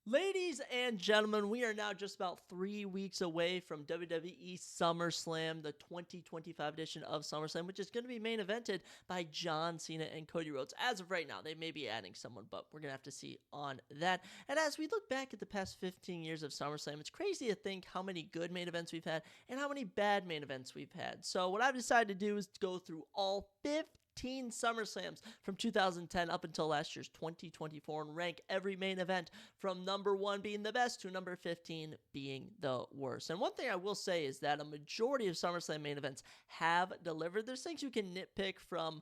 Ladies and gentlemen, we are now just about 3 weeks away from WWE SummerSlam, the 2025 edition of SummerSlam, which is going to be main evented by John Cena and Cody Rhodes. As of right now, they may be adding someone, but we're going to have to see on that. And as we look back at the past 15 years of SummerSlam, it's crazy to think how many good main events we've had and how many bad main events we've had. So what I've decided to do is to go through all 15 SummerSlams from 2010 up until last year's 2024 and rank every main event from number 1 being the best to number 15 being the worst. And one thing I will say is that a majority of SummerSlam main events have delivered. There's things you can nitpick from,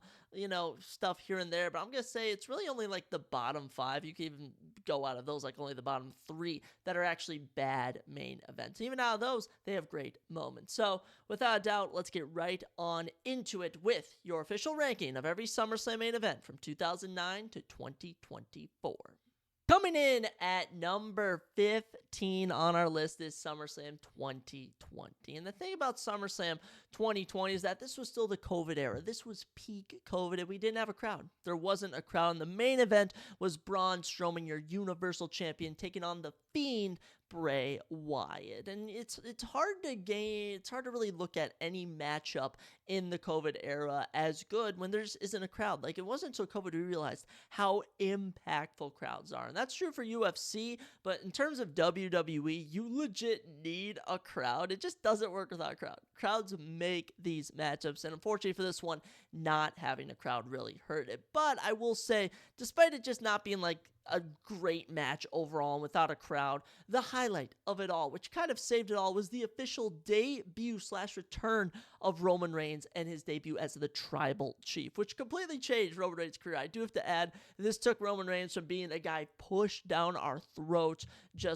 stuff here and there, but I'm going to say it's really only like the bottom 5. You can even go out of those, like only the bottom 3 that are actually bad main events. Even out of those, they have great moments. So without a doubt, let's get right on into it with your official ranking of every SummerSlam main event from 2009 to 2024. Coming in at number 15 on our list is SummerSlam 2020. And the thing about SummerSlam 2020 is that this was still the COVID era. This was peak COVID, and we didn't have a crowd. There wasn't a crowd. And the main event was Braun Strowman, your Universal Champion, taking on the Fiend, Bray Wyatt. And it's hard to really look at any matchup in the COVID era as good when there isn't a crowd. Like, it wasn't until COVID we realized how impactful crowds are. And that's true for UFC, but in terms of WWE, you legit need a crowd. It just doesn't work without a crowd. Crowds make these matchups, and unfortunately for this one, not having a crowd really hurt it. But I will say, despite it just not being like a great match overall and without a crowd, the highlight of it all, which kind of saved it all, was the official debut/return of Roman Reigns and his debut as the Tribal Chief, which completely changed Roman Reigns' career. I do have to add, this took Roman Reigns from being a guy pushed down our throats,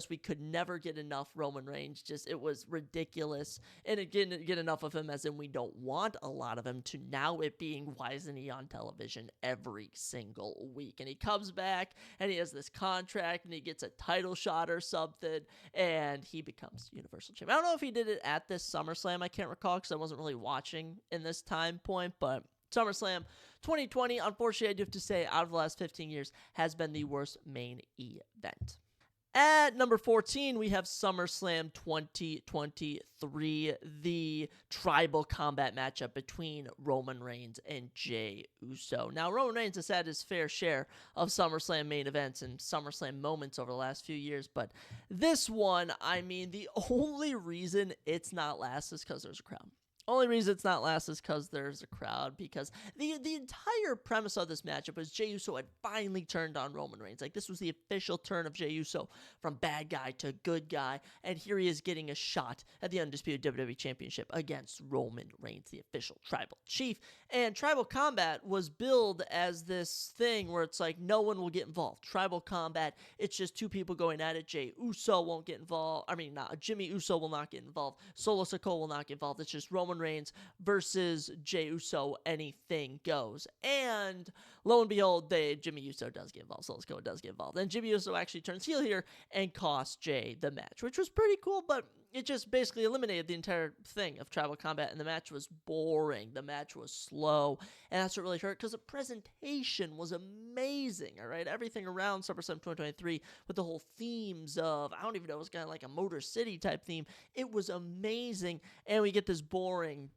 we could never get enough Roman Reigns, it was ridiculous, and it didn't get enough of him, as in we don't want a lot of him, to now it being, why isn't he on television every single week? And he comes back, and he has this contract, and he gets a title shot or something, and he becomes Universal Champion. I don't know if he did it at this SummerSlam. I can't recall because I wasn't really watching in this time point, but SummerSlam 2020, unfortunately, I do have to say, out of the last 15 years, has been the worst main event. At number 14, we have SummerSlam 2023, the tribal combat matchup between Roman Reigns and Jey Uso. Now, Roman Reigns has had his fair share of SummerSlam main events and SummerSlam moments over the last few years, but this one, the only reason it's not last is because there's a crowd. Only reason it's not last is because there's a crowd, because the entire premise of this matchup was Jey Uso had finally turned on Roman Reigns. Like, this was the official turn of Jey Uso from bad guy to good guy, and here he is getting a shot at the undisputed WWE Championship against Roman Reigns, the official Tribal Chief. And Tribal Combat was billed as this thing where it's like no one will get involved. Tribal Combat, it's just two people going at it. Jey Uso won't get involved. Jimmy Uso will not get involved. Solo Sikoa will not get involved. It's just Roman Reigns versus Jey Uso, anything goes. And lo and behold, Jimmy Uso does get involved. Solo Sikoa does get involved. And Jimmy Uso actually turns heel here and costs Jey the match, which was pretty cool, but it just basically eliminated the entire thing of Tribal Combat, and the match was boring. The match was slow, and that's what really hurt, because the presentation was amazing, all right? Everything around SummerSlam 2023 with the whole themes of, I don't even know, it was kind of like a Motor City type theme. It was amazing, and we get this boring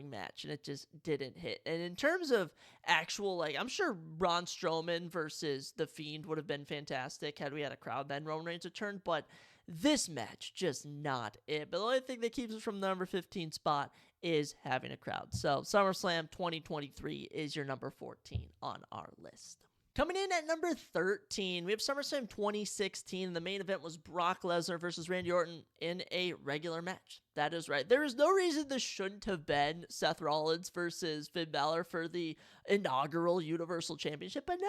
match, and it just didn't hit. And in terms of actual, I'm sure Braun Strowman versus The Fiend would have been fantastic had we had a crowd, then Roman Reigns returned, but this match, just not it. But the only thing that keeps us from the number 15 spot is having a crowd. So SummerSlam 2023 is your number 14 on our list. Coming in at number 13, we have SummerSlam 2016. And the main event was Brock Lesnar versus Randy Orton in a regular match. That is right. There is no reason this shouldn't have been Seth Rollins versus Finn Balor for the inaugural Universal Championship, but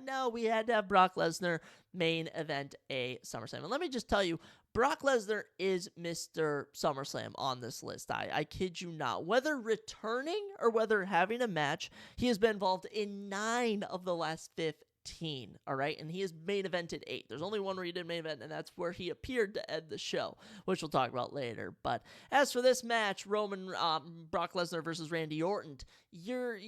no, we had to have Brock Lesnar main event a SummerSlam. And let me just tell you, Brock Lesnar is Mr. SummerSlam on this list. I kid you not. Whether returning or whether having a match, he has been involved in 9 of the last 15, all right? And he has main evented 8. There's only one where he did main event, and that's where he appeared to end the show, which we'll talk about later. But as for this match, Brock Lesnar versus Randy Orton, there's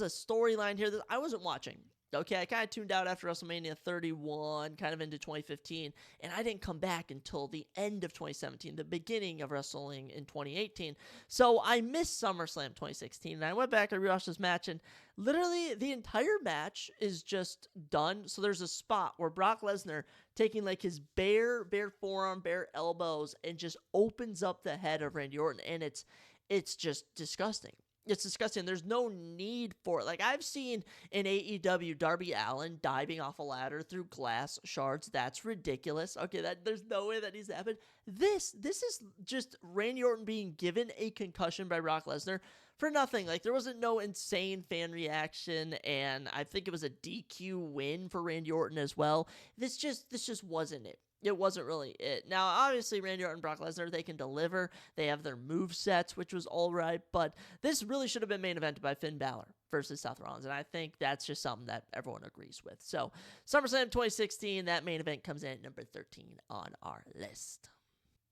a storyline here that I wasn't watching. Okay, I kind of tuned out after WrestleMania 31, kind of into 2015, and I didn't come back until the end of 2017, the beginning of wrestling in 2018. So I missed SummerSlam 2016, and I went back and rewatched this match, and literally the entire match is just done. So there's a spot where Brock Lesnar taking like his bare forearm, bare elbows, and just opens up the head of Randy Orton, and it's just disgusting. It's disgusting. There's no need for it. Like, I've seen in AEW Darby Allin diving off a ladder through glass shards. That's ridiculous. Okay, there's no way that needs to happen. This is just Randy Orton being given a concussion by Brock Lesnar for nothing. Like, there wasn't no insane fan reaction, and I think it was a DQ win for Randy Orton as well. This just wasn't it. It wasn't really it. Now, obviously, Randy Orton and Brock Lesnar, they can deliver. They have their move sets, which was all right. But this really should have been main evented by Finn Balor versus Seth Rollins. And I think that's just something that everyone agrees with. So, SummerSlam 2016, that main event comes in at number 13 on our list.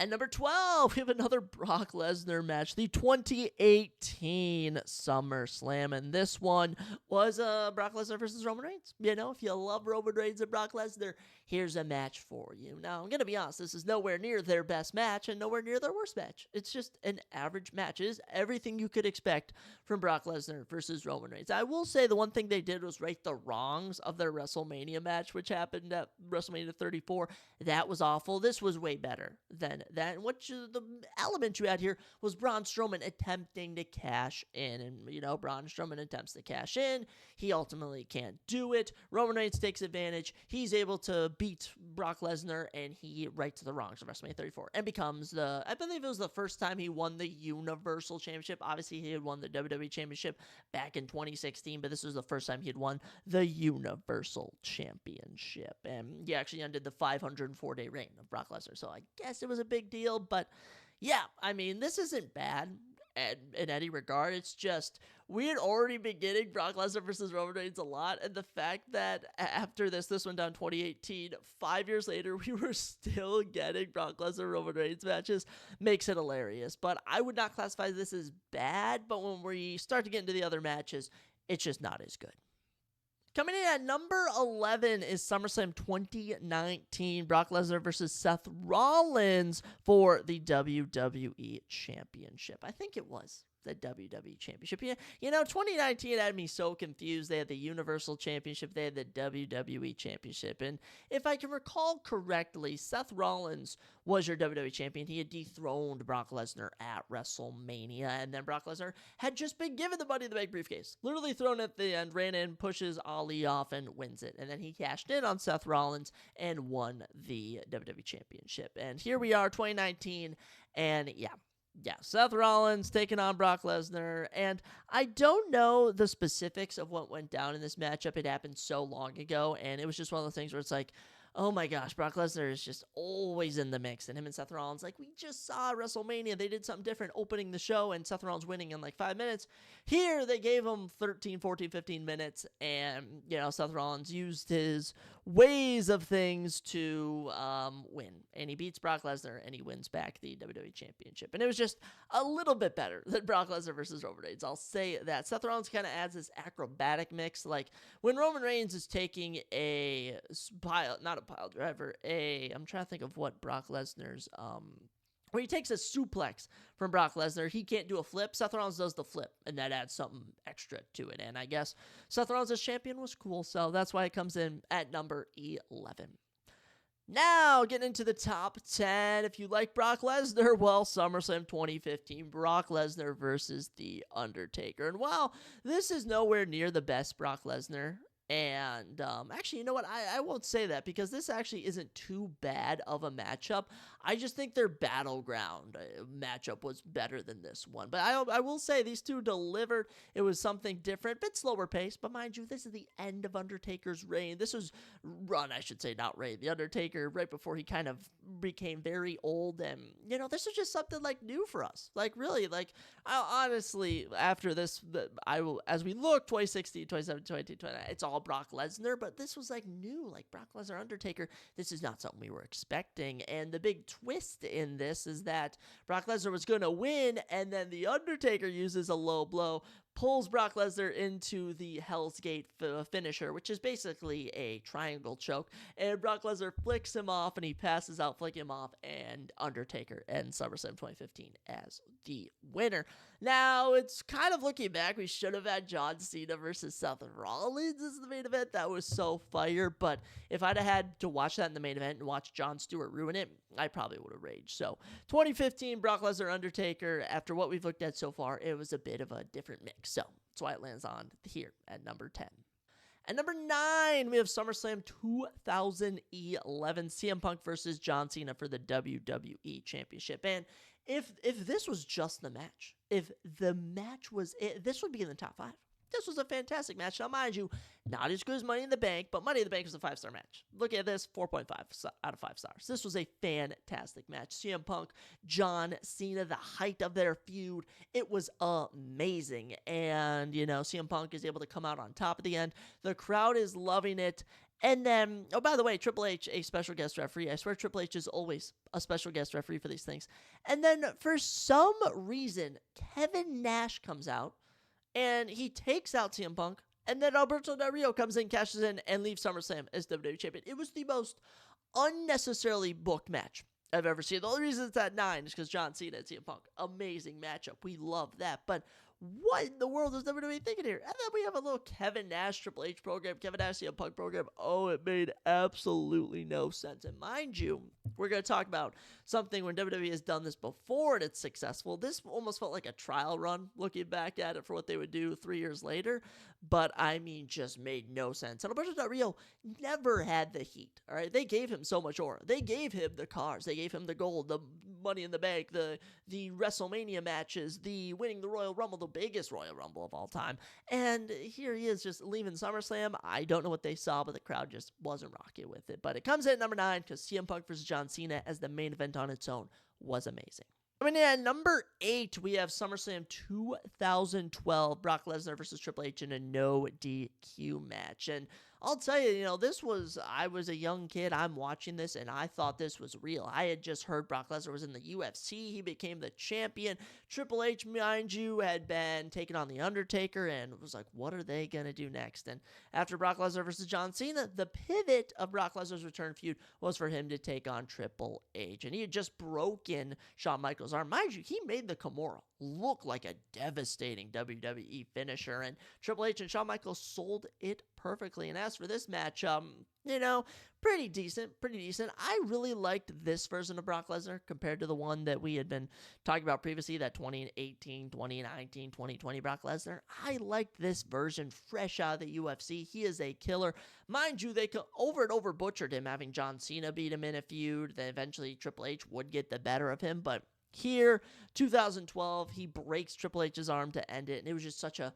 At number 12, we have another Brock Lesnar match, the 2018 SummerSlam, and this one was Brock Lesnar versus Roman Reigns. You know, if you love Roman Reigns and Brock Lesnar, here's a match for you. Now, I'm going to be honest, this is nowhere near their best match and nowhere near their worst match. It's just an average match. It is everything you could expect from Brock Lesnar versus Roman Reigns. I will say the one thing they did was right the wrongs of their WrestleMania match, which happened at WrestleMania 34. That was awful. This was way better than that. And the element you had here was Braun Strowman attempting to cash in. And, you know, Braun Strowman attempts to cash in. He ultimately can't do it. Roman Reigns takes advantage. He's able to beat Brock Lesnar, and he rights the wrongs of WrestleMania 34 and becomes I believe it was the first time he won the Universal Championship. Obviously, he had won the WWE Championship back in 2016, but this was the first time he had won the Universal Championship. And he actually ended the 504-day reign of Brock Lesnar. So I guess it was a big deal, but yeah, I mean, this isn't bad in any regard. It's just, we had already been getting Brock Lesnar versus Roman Reigns a lot, and the fact that after this went down 2018, 5 years later, we were still getting Brock Lesnar Roman Reigns matches makes it hilarious. But I would not classify this as bad, but when we start to get into the other matches, it's just not as good. Coming in at number 11 is SummerSlam 2019, Brock Lesnar versus Seth Rollins for the WWE Championship. I think it was the WWE Championship. You know, 2019 had me so confused. They had the Universal Championship, they had the WWE Championship, and if I can recall correctly, Seth Rollins was your WWE Champion. He had dethroned Brock Lesnar at WrestleMania, and then Brock Lesnar had just been given the Money in the Bank briefcase, literally thrown at the end, ran in, pushes Ali off, and wins it, and then he cashed in on Seth Rollins and won the WWE Championship. And here we are, 2019, and yeah, Seth Rollins taking on Brock Lesnar, and I don't know the specifics of what went down in this matchup. It happened so long ago, and it was just one of those things where it's like, oh my gosh, Brock Lesnar is just always in the mix, and him and Seth Rollins, like, we just saw WrestleMania, they did something different opening the show, and Seth Rollins winning in like 5 minutes. Here, they gave him 13, 14, 15 minutes, and, you know, Seth Rollins used his ways of things to win, and he beats Brock Lesnar, and he wins back the WWE Championship, and it was just a little bit better than Brock Lesnar versus Roman Reigns. I'll say that. Seth Rollins kind of adds this acrobatic mix, like when Roman Reigns is taking not a pile driver, I'm trying to think of what Brock Lesnar's where he takes a suplex from Brock Lesnar. He can't do a flip. Seth Rollins does the flip, and that adds something extra to it. And I guess Seth Rollins as champion was cool, so that's why it comes in at number 11. Now, getting into the top 10. If you like Brock Lesnar, well, SummerSlam 2015, Brock Lesnar versus The Undertaker. And while this is nowhere near the best Brock Lesnar, and actually, you know what? I won't say that, because this actually isn't too bad of a matchup. I just think their Battleground matchup was better than this one. But I will say these two delivered. It was something different, bit slower pace. But mind you, this is the end of Undertaker's reign. This was not reign. The Undertaker, right before he kind of became very old. And, you know, this was just something like new for us. Like, really, like, honestly, after this, as we look, 2016, 2017, 2020, it's all Brock Lesnar. But this was like new, like Brock Lesnar, Undertaker. This is not something we were expecting. And the big twist in this is that Brock Lesnar was going to win, and then The Undertaker uses a low blow, pulls Brock Lesnar into the Hell's Gate finisher, which is basically a triangle choke, and Brock Lesnar flicks him off, and he passes out, flicking him off, and Undertaker ends SummerSlam 2015 as the winner. Now, it's kind of looking back, we should have had John Cena versus Seth Rollins as the main event. That was so fire, but if I'd have had to watch that in the main event and watch Jon Stewart ruin it, I probably would have raged. So, 2015, Brock Lesnar, Undertaker, after what we've looked at so far, it was a bit of a different mix. So, that's why it lands on here at number 10. At number 9, we have SummerSlam 2011, CM Punk versus John Cena for the WWE Championship. And if this was just the match, if the match was it, this would be in the top 5. This was a fantastic match. Now, mind you, not as good as Money in the Bank, but Money in the Bank was a 5-star match. Look at this, 4.5 out of 5 stars. This was a fantastic match. CM Punk, John Cena, the height of their feud, it was amazing. And, CM Punk is able to come out on top at the end. The crowd is loving it. And then, oh, by the way, Triple H, a special guest referee. I swear Triple H is always a special guest referee for these things. And then, for some reason, Kevin Nash comes out, and he takes out CM Punk, and then Alberto Del Rio comes in, cashes in, and leaves SummerSlam as WWE Champion. It was the most unnecessarily booked match I've ever seen. The only reason it's at 9 is because John Cena and CM Punk. Amazing matchup. We love that. But what in the world is WWE thinking here? And then we have a little Kevin Nash Triple H program, Kevin Nash CM Punk program. Oh, it made absolutely no sense. And mind you, we're going to talk about something when WWE has done this before and it's successful. This almost felt like a trial run looking back at it for what they would do 3 years later. But I mean, just made no sense. And Alberto Del Rio never had the heat. All right, they gave him so much aura. They gave him the cars. They gave him the gold, the Money in the Bank, the WrestleMania matches, the winning the Royal Rumble, the biggest Royal Rumble of all time. And here he is just leaving SummerSlam. I don't know what they saw, but the crowd just wasn't rocking with it. But it comes in at number 9 because CM Punk versus John Cena as the main event on its own was amazing. Coming in at number 8, we have SummerSlam 2012, Brock Lesnar versus Triple H in a no DQ match. And I'll tell you, I was a young kid. I'm watching this, and I thought this was real. I had just heard Brock Lesnar was in the UFC. He became the champion. Triple H, mind you, had been taking on The Undertaker, and it was like, what are they going to do next? And after Brock Lesnar versus John Cena, the pivot of Brock Lesnar's return feud was for him to take on Triple H. And he had just broken Shawn Michaels' arm. Mind you, he made the Kimura look like a devastating WWE finisher, and Triple H and Shawn Michaels sold it perfectly. And as for this match, pretty decent. I really liked this version of Brock Lesnar compared to the one that we had been talking about previously, that 2018, 2019, 2020 Brock Lesnar. I liked this version fresh out of the UFC. He is a killer. Mind you, they over and over butchered him, having John Cena beat him in a feud. Then eventually Triple H would get the better of him, but here, 2012, he breaks Triple H's arm to end it, and it was just such a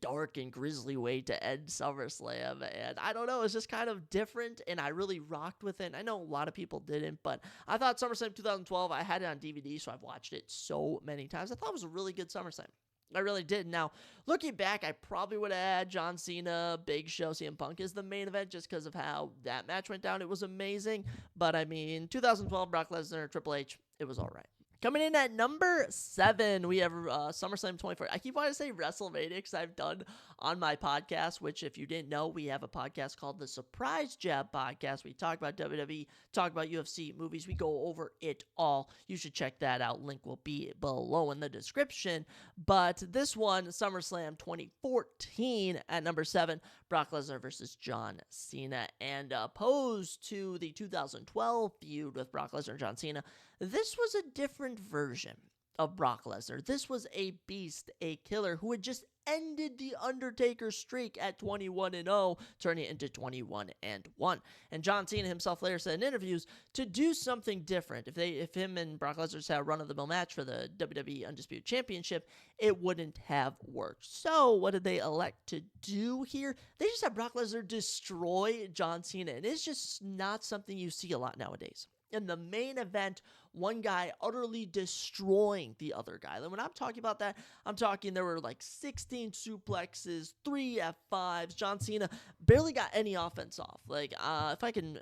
dark and grisly way to end SummerSlam, and I don't know, it's just kind of different, and I really rocked with it. I know a lot of people didn't, but I thought SummerSlam 2012, I had it on DVD, so I've watched it so many times. I thought it was a really good SummerSlam. I really did. Now, looking back, I probably would have had John Cena, Big Show, CM Punk as the main event just because of how that match went down. It was amazing, but I mean, 2012, Brock Lesnar, Triple H, it was all right. Coming in at number 7, we have SummerSlam 24. I keep wanting to say WrestleMania because I've done on my podcast, which if you didn't know, we have a podcast called the Surprise Jab Podcast. We talk about WWE, talk about UFC, movies. We go over it all. You should check that out. Link will be below in the description. But this one, SummerSlam 2014 at number 7, Brock Lesnar versus John Cena. And opposed to the 2012 feud with Brock Lesnar and John Cena, this was a different version of Brock Lesnar. This was a beast, a killer who had just ended the Undertaker streak at 21-0, turning it into 21-1. And John Cena himself later said in interviews to do something different. If him and Brock Lesnar had a run-of-the-mill match for the WWE Undisputed Championship, it wouldn't have worked. So what did they elect to do here? They just had Brock Lesnar destroy John Cena, and it's just not something you see a lot nowadays. In the main event, one guy utterly destroying the other guy. And when I'm talking about that, I'm talking there were like 16 suplexes, 3 F5s. John Cena barely got any offense off. Like, if I can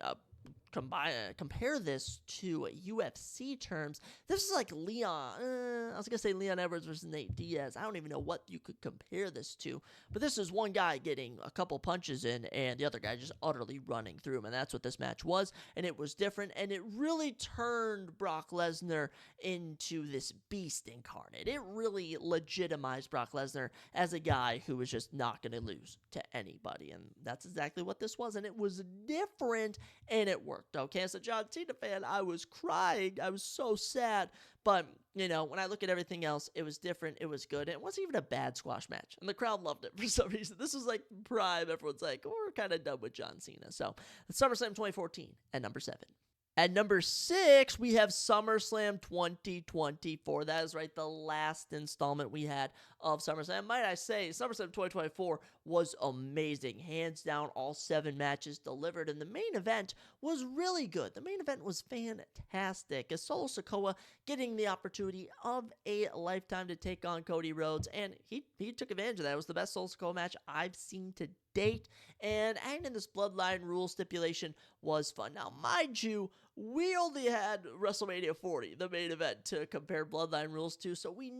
compare this to UFC terms, this is like Leon. I was gonna say Leon Edwards versus Nate Diaz. I don't even know what you could compare this to, but this is one guy getting a couple punches in, and the other guy just utterly running through him, and that's what this match was. And it was different, and it really turned Brock Lesnar into this beast incarnate. It really legitimized Brock Lesnar as a guy who was just not gonna lose to anybody, and that's exactly what this was. And it was different, and it worked. Okay, as a John Cena fan, I was crying. I was so sad. But, when I look at everything else, it was different. It was good. And it wasn't even a bad squash match. And the crowd loved it for some reason. This was like prime. Everyone's like, we're kind of done with John Cena. So, SummerSlam 2014 at number 7. At number 6, we have SummerSlam 2024. That is right, the last installment we had of SummerSlam. Might I say, SummerSlam 2024 was amazing. Hands down, all 7 matches delivered, and the main event was really good. The main event was fantastic. As Solo Sikoa getting the opportunity of a lifetime to take on Cody Rhodes, and he took advantage of that. It was the best Solo Sikoa match I've seen to date, and adding in this bloodline rule stipulation was fun. Now, mind you, we only had WrestleMania 40, the main event, to compare bloodline rules to, so we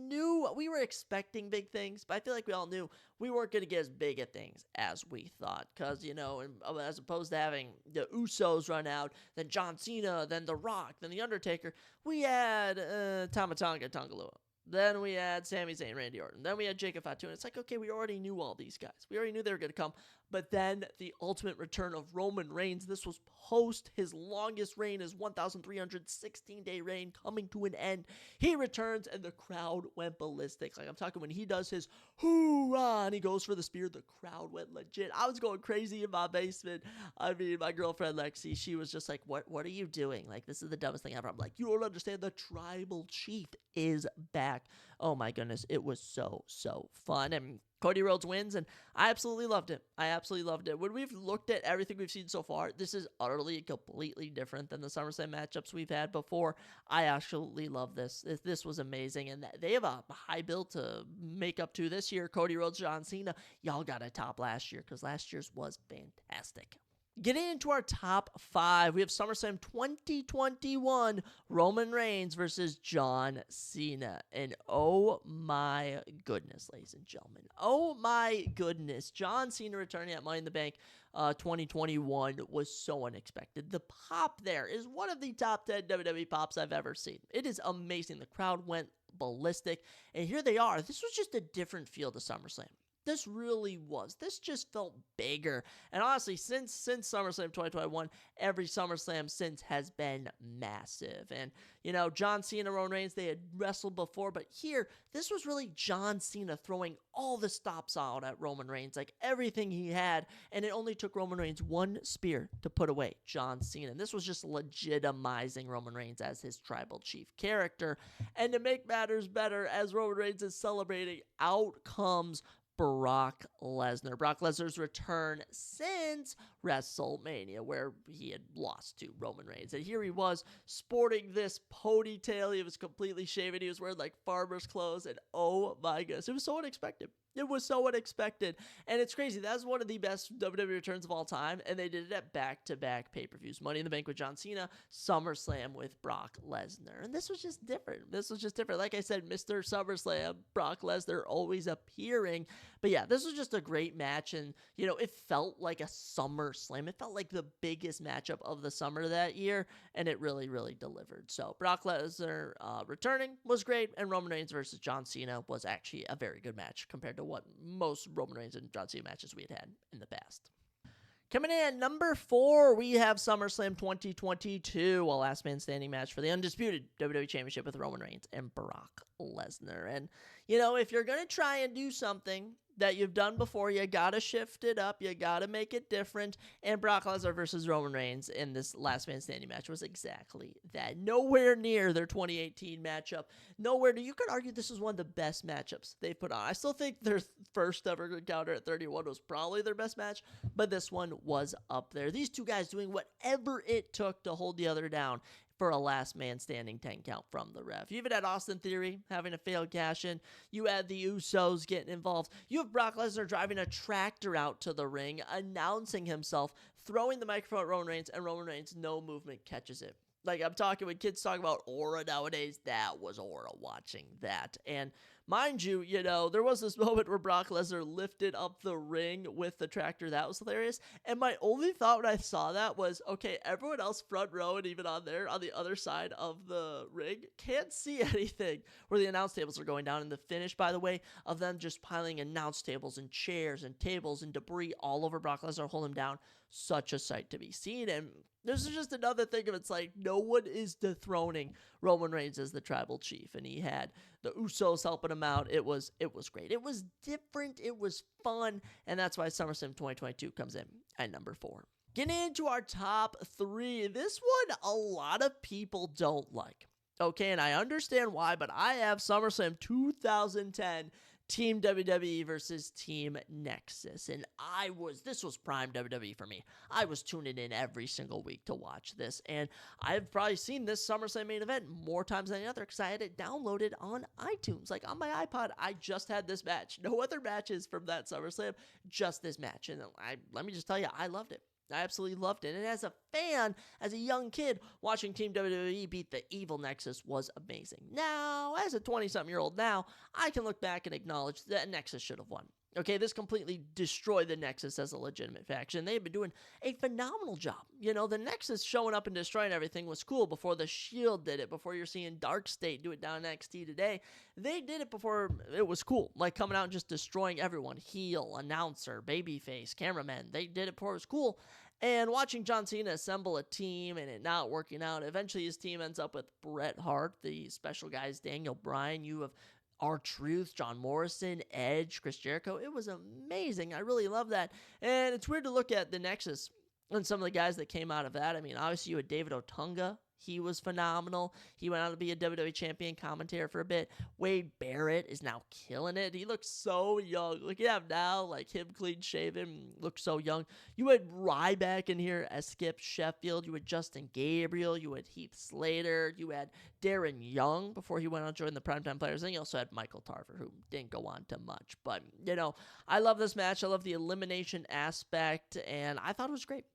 were expecting big things, but I feel like we all knew we weren't going to get as big at things as we thought, because, as opposed to having the Usos run out, then John Cena, then The Rock, then The Undertaker, we had Tama Tonga Tongalua. Then we had Sami Zayn, Randy Orton. Then we had Jacob Fatu. And it's like, okay, we already knew all these guys. We already knew they were going to come. But then the ultimate return of Roman Reigns. This was post his longest reign, his 1,316-day reign coming to an end. He returns, and the crowd went ballistic. Like, I'm talking when he does his hoorah, and he goes for the spear, the crowd went legit. I was going crazy in my basement. I mean, my girlfriend, Lexi, she was just like, what are you doing? Like, this is the dumbest thing ever. I'm like, you don't understand. The Tribal Chief is back. Oh, my goodness. It was so fun. And Cody Rhodes wins, and I absolutely loved it. When we've looked at everything we've seen so far, this is utterly completely different than the SummerSlam matchups we've had before. I absolutely love this. This was amazing, and they have a high bill to make up to this year. Cody Rhodes, John Cena, y'all got to top last year, because last year's was fantastic. Getting into our top 5, we have SummerSlam 2021, Roman Reigns versus John Cena. And oh my goodness, ladies and gentlemen. Oh my goodness. John Cena returning at Money in the Bank 2021 was so unexpected. The pop there is one of the top 10 WWE pops I've ever seen. It is amazing. The crowd went ballistic. And here they are. This was just a different feel to SummerSlam. This really was. This just felt bigger. And honestly, since SummerSlam 2021, every SummerSlam since has been massive. And, John Cena, Roman Reigns, they had wrestled before, but here, this was really John Cena throwing all the stops out at Roman Reigns, like everything he had, and it only took Roman Reigns one spear to put away John Cena. And this was just legitimizing Roman Reigns as his Tribal Chief character. And to make matters better, as Roman Reigns is celebrating, out comes Brock Lesnar. Brock Lesnar's return since WrestleMania, where he had lost to Roman Reigns. And here he was sporting this ponytail. He was completely shaven. He was wearing like farmer's clothes. And oh my goodness, it was so unexpected. It was so unexpected. And it's crazy. That's one of the best WWE returns of all time. And they did it at back-to-back pay-per-views. Money in the Bank with John Cena, SummerSlam with Brock Lesnar. And this was just different. Like I said, Mr. SummerSlam, Brock Lesnar always appearing. But yeah, this was just a great match. And, it felt like a SummerSlam. It felt like the biggest matchup of the summer that year. And it really, really delivered. So Brock Lesnar returning was great. And Roman Reigns versus John Cena was actually a very good match compared to what most Roman Reigns and John Cena matches we had in the past. Coming in at number 4, we have SummerSlam 2022, a last man standing match for the undisputed WWE Championship with Roman Reigns and Brock Lesnar. And, if you're going to try and do something that you've done before, you got to shift it up. You got to make it different. And Brock Lesnar versus Roman Reigns in this last man standing match was exactly that. Nowhere near their 2018 matchup. Nowhere near. You could argue this is one of the best matchups they put on. I still think their first ever encounter at 31 was probably their best match, but this one was up there. These two guys doing whatever it took to hold the other down for a last man standing 10 count from the ref. You even had Austin Theory having a failed cash in. You had the Usos getting involved. You have Brock Lesnar driving a tractor out to the ring, announcing himself throwing the microphone at Roman Reigns, and Roman Reigns, no movement, catches it. Like, I'm talking, when kids talk about aura nowadays, that was aura watching that. And mind you, there was this moment where Brock Lesnar lifted up the ring with the tractor. That was hilarious. And my only thought when I saw that was, okay, everyone else front row and even on the other side of the ring can't see anything where the announce tables are going down. And the finish, by the way, of them just piling announce tables and chairs and tables and debris all over Brock Lesnar, hold him down. Such a sight to be seen. And this is just another thing of, it's like, no one is dethroning Roman Reigns as the tribal chief, and he had the Usos helping him out. It was great. It was different. It was fun, and that's why SummerSlam 2022 comes in at number 4. Getting into our top 3, this one a lot of people don't like. Okay, and I understand why, but I have SummerSlam 2010 Team WWE versus Team Nexus. And this was prime WWE for me. I was tuning in every single week to watch this. And I've probably seen this SummerSlam main event more times than any other because I had it downloaded on iTunes. Like, on my iPod, I just had this match. No other matches from that SummerSlam, just this match. And let me just tell you, I loved it. I absolutely loved it. And as a fan, as a young kid, watching Team WWE beat the evil Nexus was amazing. Now, as a 20-something-year-old now, I can look back and acknowledge that Nexus should have won. Okay, this completely destroyed the Nexus as a legitimate faction. They've been doing a phenomenal job. The Nexus showing up and destroying everything was cool before the Shield did it, before you're seeing Dark State do it down in NXT today. They did it before it was cool, like coming out and just destroying everyone. Heel, announcer, babyface, cameraman. They did it before it was cool. And watching John Cena assemble a team and it not working out, eventually his team ends up with Bret Hart, the special guys, Daniel Bryan. You have R-Truth, John Morrison, Edge, Chris Jericho. It was amazing. I really love that. And it's weird to look at the Nexus and some of the guys that came out of that. I mean, obviously you had David Otunga. He was phenomenal. He went on to be a WWE champion commentator for a bit. Wade Barrett is now killing it. He looks so young. Look at him now, like him clean shaven, looks so young. You had Ryback in here as Skip Sheffield. You had Justin Gabriel. You had Heath Slater. You had Darren Young before he went on to join the Primetime Players. And you also had Michael Tarver, who didn't go on to much. But, I love this match. I love the elimination aspect, and I thought it was great.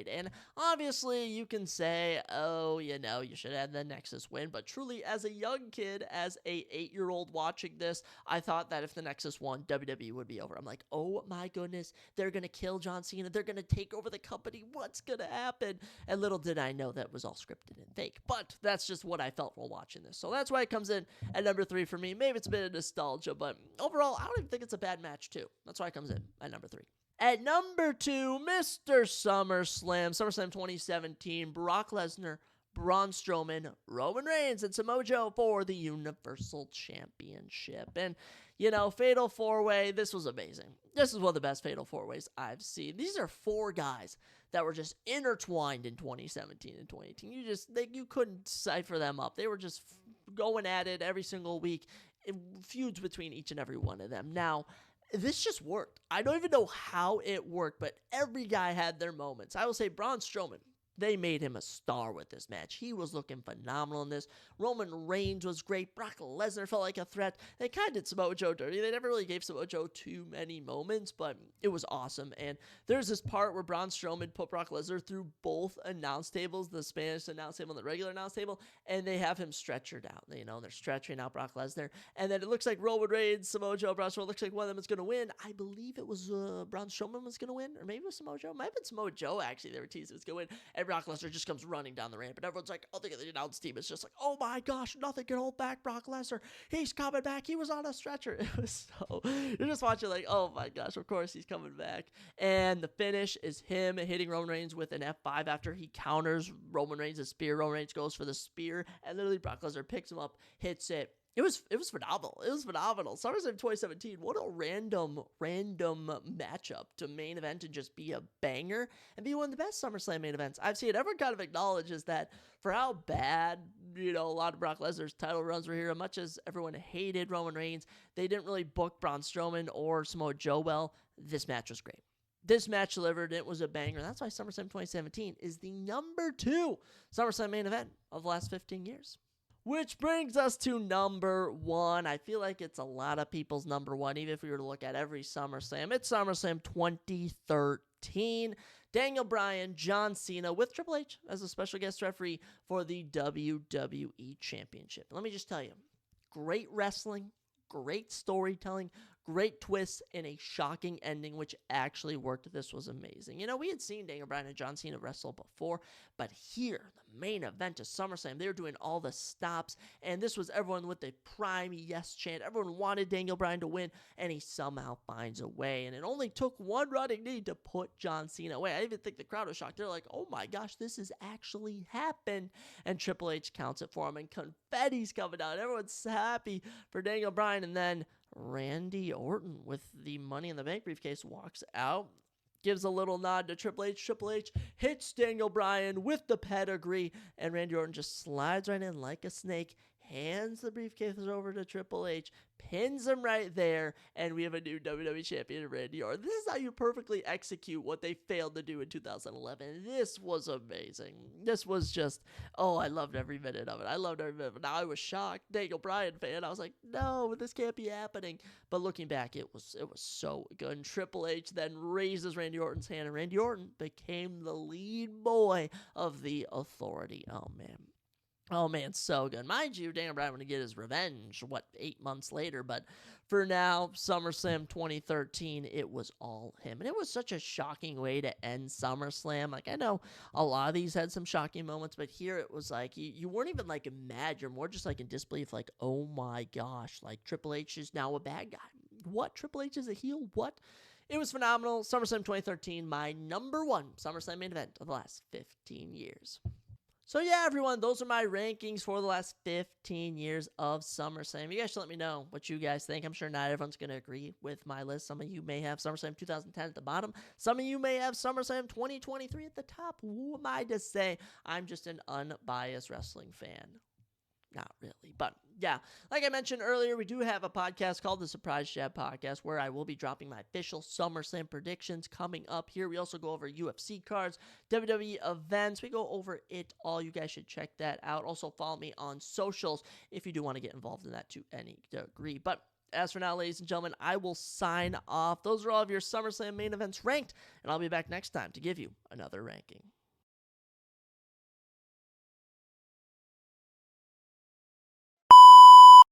And obviously you can say, oh, you should have the Nexus win. But truly, as a young kid, as a 8-year-old watching this, I thought that if the Nexus won, WWE would be over. I'm like, oh my goodness, they're going to kill John Cena. They're going to take over the company. What's going to happen? And little did I know that was all scripted and fake. But that's just what I felt while watching this. So that's why it comes in at number 3 for me. Maybe it's a bit of nostalgia, but overall, I don't even think it's a bad match too. That's why it comes in at number 3. At number 2, Mr. SummerSlam 2017, Brock Lesnar, Braun Strowman, Roman Reigns, and Samoa Joe for the Universal Championship. And, Fatal 4-Way, this was amazing. This is one of the best Fatal 4-Ways I've seen. These are 4 guys that were just intertwined in 2017 and 2018. You couldn't cipher them up. They were just going at it every single week, feuds between each and every one of them. Now, this just worked. I don't even know how it worked, but every guy had their moments. I will say Braun Strowman, they made him a star with this match. He was looking phenomenal in this. Roman Reigns was great. Brock Lesnar felt like a threat. They kind of did Samoa Joe dirty. They never really gave Samoa Joe too many moments, but it was awesome. And there's this part where Braun Strowman put Brock Lesnar through both announce tables, the Spanish announce table and the regular announce table, and they have him stretchered out. They're stretching out Brock Lesnar. And then it looks like Roman Reigns, Samoa Joe, Braun Strowman, looks like one of them is going to win. I believe it was Braun Strowman was going to win, or maybe it was Samoa Joe. Might have been Samoa Joe, actually. They were teasing it was going to win. And Brock Lesnar just comes running down the ramp, and everyone's like, the announce team is just like, oh my gosh, nothing can hold back Brock Lesnar. He's coming back. He was on a stretcher. It was you're just watching like, oh my gosh, of course he's coming back. And the finish is him hitting Roman Reigns with an F5 after he counters Roman Reigns' spear. Roman Reigns goes for the spear, and literally Brock Lesnar picks him up, hits it. It was phenomenal. It was phenomenal. SummerSlam 2017, what a random matchup to main event and just be a banger and be one of the best SummerSlam main events I've seen. Everyone kind of acknowledges that for how bad, a lot of Brock Lesnar's title runs were here, much as everyone hated Roman Reigns, they didn't really book Braun Strowman or Samoa Joe well. This match was great. This match delivered. It was a banger. That's why SummerSlam 2017 is the number 2 SummerSlam main event of the last 15 years. Which brings us to number 1. I feel like it's a lot of people's number 1, even if we were to look at every SummerSlam. It's SummerSlam 2013. 2013. Daniel Bryan, John Cena, with Triple H as a special guest referee for the WWE Championship. Let me just tell you, great wrestling, great storytelling, great twists, and a shocking ending, which actually worked. This was amazing. You know, we had seen Daniel Bryan and John Cena wrestle before, but here, the main event of SummerSlam, they were doing all the stops, and this was everyone with the prime yes chant. Everyone wanted Daniel Bryan to win, and he somehow finds a way, and it only took one running knee to put John Cena away. I even think the crowd was shocked. They're like, oh my gosh, this has actually happened, and Triple H counts it for him, and confetti's coming out. Everyone's happy for Daniel Bryan, and then Randy Orton with the Money in the Bank briefcase walks out, gives a little nod to Triple H. Triple H hits Daniel Bryan with the pedigree, and Randy Orton just slides right in like a snake, hands the briefcase over to Triple H, pins him right there, and we have a new WWE Champion, Randy Orton. This is how you perfectly execute what they failed to do in 2011. This was amazing. This was just, oh, I loved every minute of it. I loved every minute of it. Now, I was shocked, Daniel Bryan fan. I was like, no, this can't be happening. But looking back, it was so good. And Triple H then raises Randy Orton's hand, and Randy Orton became the lead boy of the Authority. Oh, man, so good. Mind you, Daniel Bryan would get his revenge, 8 months later? But for now, SummerSlam 2013, it was all him. And it was such a shocking way to end SummerSlam. Like, I know a lot of these had some shocking moments, but here it was like, you weren't even, like, mad. You're more just, like, in disbelief, like, oh, my gosh, like, Triple H is now a bad guy. What? Triple H is a heel? What? It was phenomenal. SummerSlam 2013, my number one SummerSlam main event of the last 15 years. So yeah, everyone, those are my rankings for the last 15 years of SummerSlam. You guys should let me know what you guys think. I'm sure not everyone's going to agree with my list. Some of you may have SummerSlam 2010 at the bottom. Some of you may have SummerSlam 2023 at the top. Who am I to say? I'm just an unbiased wrestling fan. Not really, but yeah, like I mentioned earlier, we do have a podcast called the Surprise Jab Podcast where I will be dropping my official SummerSlam predictions coming up here. We also go over UFC cards, WWE events. We go over it all. You guys should check that out. Also follow me on socials if you do want to get involved in that to any degree. But as for now, ladies and gentlemen, I will sign off. Those are all of your SummerSlam main events ranked, and I'll be back next time to give you another ranking.